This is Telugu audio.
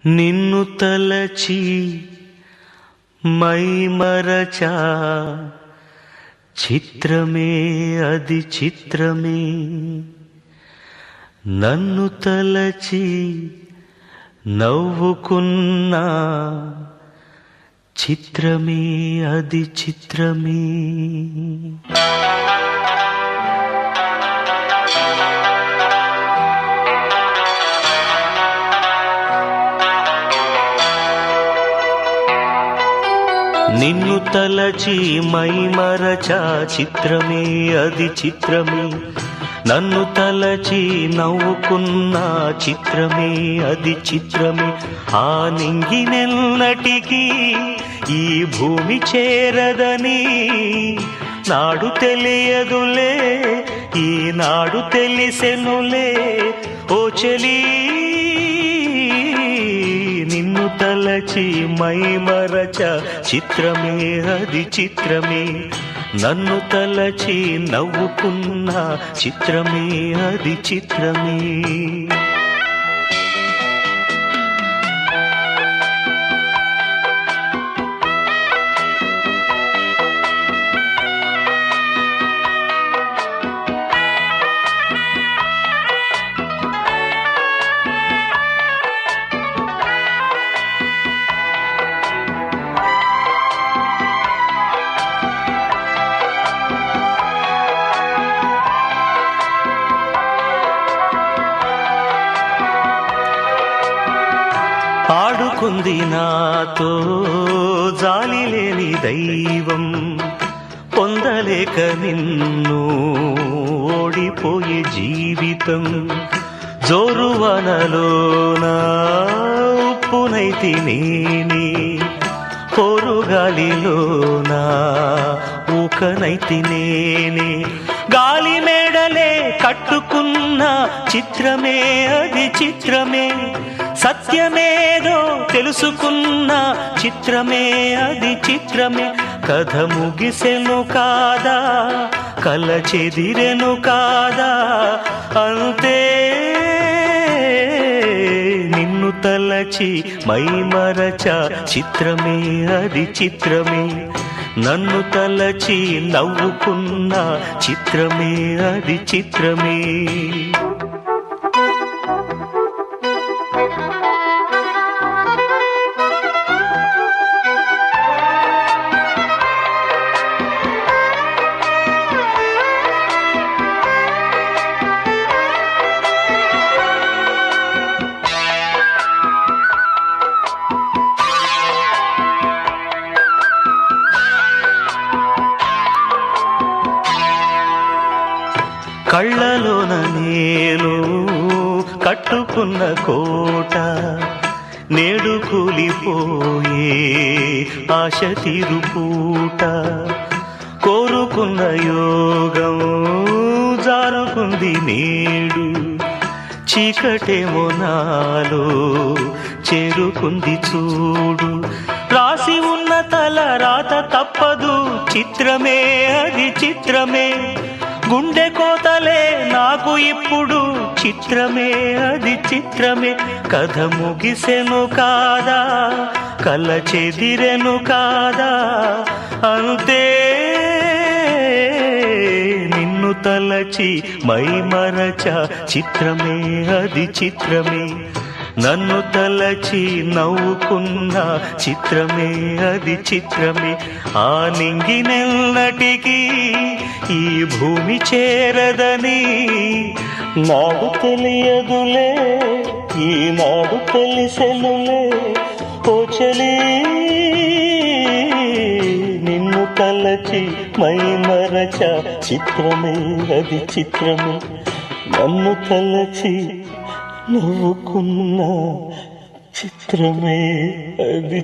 నిన్ను తలచి మైమరచా చిత్రమే అది చిత్రమే నన్ను తలచి నవ్వుకున్నా చిత్రమే అది చిత్రమే నిన్ను తలచి మైమరచా చిత్రమే అది చిత్రమే నన్ను తలచి నవ్వుకున్నా చిత్రమే అది చిత్రమే ఆ నింగినెన్నటికీ ఈ భూమి చేరదని నాడు తెలియదులే ఈనాడు తెలిసెనులే ఓ చెలి నిన్ను తలచి మైమరచ చిత్రమే అది చిత్రమే నన్ను తలచి నవ్వుకున్నా చిత్రమే అది చిత్రమే ఆడుకుంది నాతో జాలి లేని దైవం పొందలేక నిన్ను ఓడిపోయే జీవితం జోరువనలోన ఉప్పునైతి నేనే పొరుగాలిలోన ఊకనైతి నేనే గాలి మేడలే కట్టుకున్న చిత్రమే అది చిత్రమే సత్యమేదో తెలుసుకున్న చిత్రమే అది చిత్రమే కథ ముగిసెను కాదా కల చెదిరెను కాదా అంతే నిన్ను తలచి మైమరచ చిత్రమే అది చిత్రమే నన్ను తలచి నవ్వుకున్న చిత్రమే అది చిత్రమే కళ్ళలోన నేను కట్టుకున్న కోట నేడు కూలిపోయే ఆశ తీరుపూట కోరుకున్న యోగం జారుకుంది నేడు చీకటేమో నాలో చేరుకుంది చూడు రాసి ఉన్న తల రాత తప్పదు చిత్రమే అది చిత్రమే గుండె కోతలే నాకు ఇప్పుడు చిత్రమే అది చిత్రమే కథ ముగిసెను కాదా కల చెదిరెను కాదా అంతే నిన్ను తలచి మైమరచ చిత్రమే అది చిత్రమే నన్ను తలచి నవ్వుకున్న చిత్రమే అది చిత్రమే ఆ నింగినెన్నటికీ ఈ భూమి చేరదని నాడు తెలియదులే ఈనాడు తెలిసెనులే ఓ చెలి నిన్ను తలచి మైమరచ చిత్రమే అది చిత్రమే నన్ను తలచి నవ్వుకున్న చిత్రమే అది